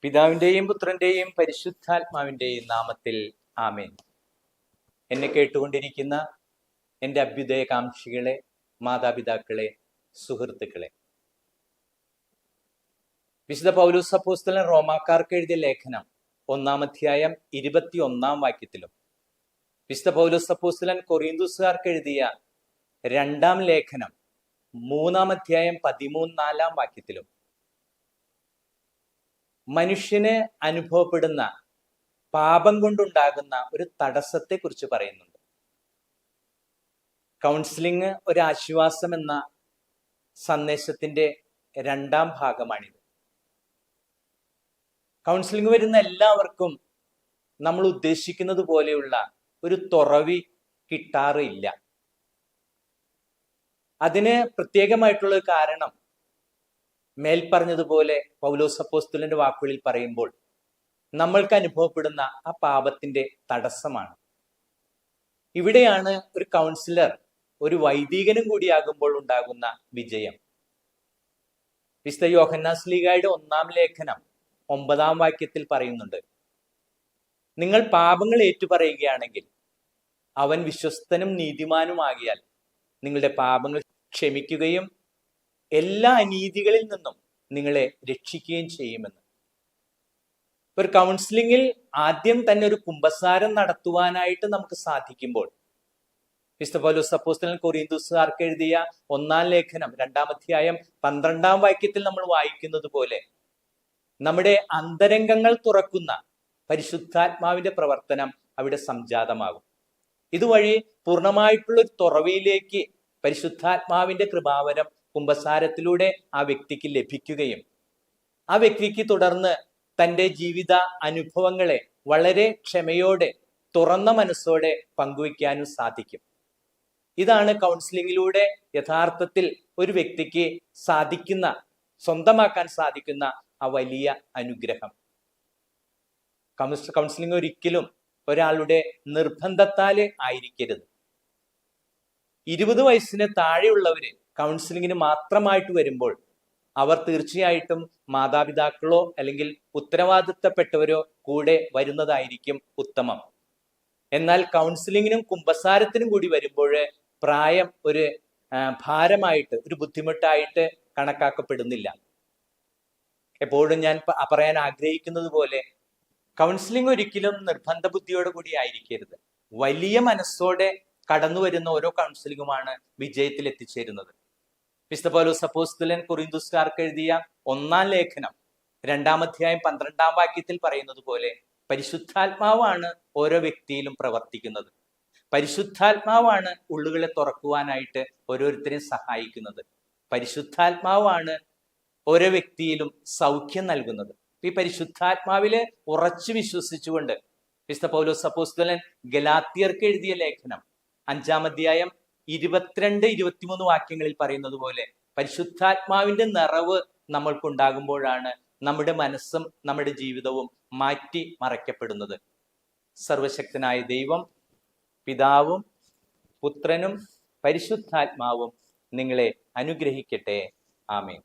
പിതാവിന്റെയും പുത്രന്റെയും പരിശുദ്ധാത്മാവിന്റെയും നാമത്തിൽ ആമേൻ. എന്നെ കേട്ടുകൊണ്ടിരിക്കുന്ന എൻ്റെ അഭ്യുദയകാംക്ഷികളെ, മാതാപിതാക്കളെ, സുഹൃത്തുക്കളെ, വിശുദ്ധ പൗലോസ് അപ്പോസ്തലൻ റോമാക്കാർക്ക് എഴുതിയ ലേഖനം 1-ാം അധ്യായം 21-ാം വാക്യത്തിലും വിശുദ്ധ പൗലോസ് അപ്പോസ്തലൻ കൊറിന്തോസുകാർക്ക് എഴുതിയ 2-ാം ലേഖനം 3-ാം അധ്യായം 13-4 വാക്യത്തിലും മനുഷ്യന് അനുഭവപ്പെടുന്ന പാപം കൊണ്ടുണ്ടാകുന്ന ഒരു തടസ്സത്തെക്കുറിച്ച് പറയുന്നുണ്ട്. കൗൺസിലിംഗ് ഒരു ആശ്വാസം എന്ന സന്ദേശത്തിന്റെ 2-ാം ഭാഗമാണിത്. കൗൺസിലിംഗ് വരുന്ന എല്ലാവർക്കും നമ്മൾ ഉദ്ദേശിക്കുന്നത് പോലെയുള്ള ഒരു തുറവി കിട്ടാറില്ല. അതിന് പ്രത്യേകമായിട്ടുള്ള കാരണം മേൽപ്പറഞ്ഞതുപോലെ പൗലോസ് അപ്പോസ്തലന്റെ വാക്കുകളിൽ പറയുമ്പോൾ നമ്മൾക്ക് അനുഭവപ്പെടുന്ന ആ പാപത്തിന്റെ തടസ്സമാണ്. ഇവിടെയാണ് ഒരു കൗൺസിലർ ഒരു വൈദികനും കൂടിയാകുമ്പോൾ ഉണ്ടാകുന്ന വിജയം. വിശുദ്ധ യോഹന്നാൻ ശ്ലീഹായുടെ 1-ാം ലേഖനം 9-ാം വാക്യത്തിൽ പറയുന്നുണ്ട്, നിങ്ങൾ പാപങ്ങൾ ഏറ്റുപറയുകയാണെങ്കിൽ അവൻ വിശ്വസ്തനും നീതിമാനുമാകിയാൽ നിങ്ങളുടെ പാപങ്ങൾ ക്ഷമിക്കുകയും എല്ലാ അനീതികളിൽ നിന്നും നിങ്ങളെ രക്ഷിക്കുകയും ചെയ്യുമെന്ന്. ഒരു കൗൺസിലിംഗിൽ ആദ്യം തന്നെ ഒരു കുമ്പസാരം നടത്തുവാനായിട്ട് നമുക്ക് സാധിക്കുമ്പോൾ വിശുദ്ധ പൗലോസ് അപ്പോസ്തലൻ കൊറിന്തോസുകാർക്ക് എഴുതിയ 1-ാം ലേഖനം 2-ാം അധ്യായം 12-ാം വാക്യത്തിൽ നമ്മൾ വായിക്കുന്നത് പോലെ നമ്മുടെ അന്തരംഗങ്ങൾ തുറക്കുന്ന പരിശുദ്ധാത്മാവിന്റെ പ്രവർത്തനം അവിടെ സംജാതമാകും. ഇതുവഴി പൂർണ്ണമായിട്ടുള്ള ഒരു തുറവിയിലേക്ക് പരിശുദ്ധാത്മാവിന്റെ കൃപാവരം കുമ്പസാരത്തിലൂടെ ആ വ്യക്തിക്ക് ലഭിക്കുകയും ആ വ്യക്തിക്ക് തുടർന്ന് തൻ്റെ ജീവിത അനുഭവങ്ങളെ വളരെ ക്ഷമയോടെ തുറന്ന മനസ്സോടെ പങ്കുവയ്ക്കാനും സാധിക്കും. ഇതാണ് കൗൺസിലിംഗിലൂടെ യഥാർത്ഥത്തിൽ ഒരു വ്യക്തിക്ക് സ്വന്തമാക്കാൻ സാധിക്കുന്ന ആ വലിയ അനുഗ്രഹം. കൗൺസിലിംഗ് ഒരിക്കലും ഒരാളുടെ നിർബന്ധത്താല് ആയിരിക്കരുത്. 20 വയസ്സിന് താഴെയുള്ളവര് കൗൺസിലിങ്ങിന് മാത്രമായിട്ട് വരുമ്പോൾ അവർ തീർച്ചയായിട്ടും മാതാപിതാക്കളോ അല്ലെങ്കിൽ ഉത്തരവാദിത്തപ്പെട്ടവരോ കൂടെ വരുന്നതായിരിക്കും ഉത്തമം. എന്നാൽ കൗൺസിലിങ്ങിനും കുമ്പസാരത്തിനും കൂടി വരുമ്പോൾ പ്രായം ഒരു ഭാരമായിട്ട്, ഒരു ബുദ്ധിമുട്ടായിട്ട് കണക്കാക്കപ്പെടുന്നില്ല. എപ്പോഴും ഞാൻ പറയാൻ ആഗ്രഹിക്കുന്നത് പോലെ കൗൺസിലിംഗ് ഒരിക്കലും നിർബന്ധ ബുദ്ധിയോട് കൂടി ആയിരിക്കരുത്. വലിയ മനസ്സോടെ കടന്നു വരുന്ന ഓരോ കൗൺസിലിംഗുമാണ് വിജയത്തിൽ എത്തിച്ചേരുന്നത്. വിശുദ്ധ പൗലോസ് അപ്പോസ്തലൻ കൊറിന്തോസുകാർക്ക് എഴുതിയ 1-ാം ലേഖനം 2-ാം അധ്യായം 12-ാം വാക്യത്തിൽ പറയുന്നത് പോലെ പരിശുദ്ധാത്മാവാണ് ഓരോ വ്യക്തിയിലും പ്രവർത്തിക്കുന്നത്. പരിശുദ്ധാത്മാവാണ് ഉള്ളുകളെ തുറക്കുവാനായിട്ട് ഓരോരുത്തരെയും സഹായിക്കുന്നത്. പരിശുദ്ധാത്മാവാണ് ഓരോ വ്യക്തിയിലും സൗഖ്യം നൽകുന്നത്. ഈ പരിശുദ്ധാത്മാവില് ഉറച്ചു വിശ്വസിച്ചുകൊണ്ട് വിശുദ്ധ പൗലോസ് അപ്പോസ്തലൻ ഗലാത്യർക്ക് എഴുതിയ ലേഖനം 5-ാം അധ്യായം 22-23 വാക്യങ്ങളിൽ പറയുന്നത് പോലെ പരിശുദ്ധാത്മാവിന്റെ നിറവ് നമ്മൾക്കുണ്ടാകുമ്പോഴാണ് നമ്മുടെ മനസ്സും നമ്മുടെ ജീവിതവും മാറ്റി മറയ്ക്കപ്പെടുന്നത്. സർവശക്തനായ ദൈവം, പിതാവും പുത്രനും പരിശുദ്ധാത്മാവും നിങ്ങളെ അനുഗ്രഹിക്കട്ടെ. ആമേൻ.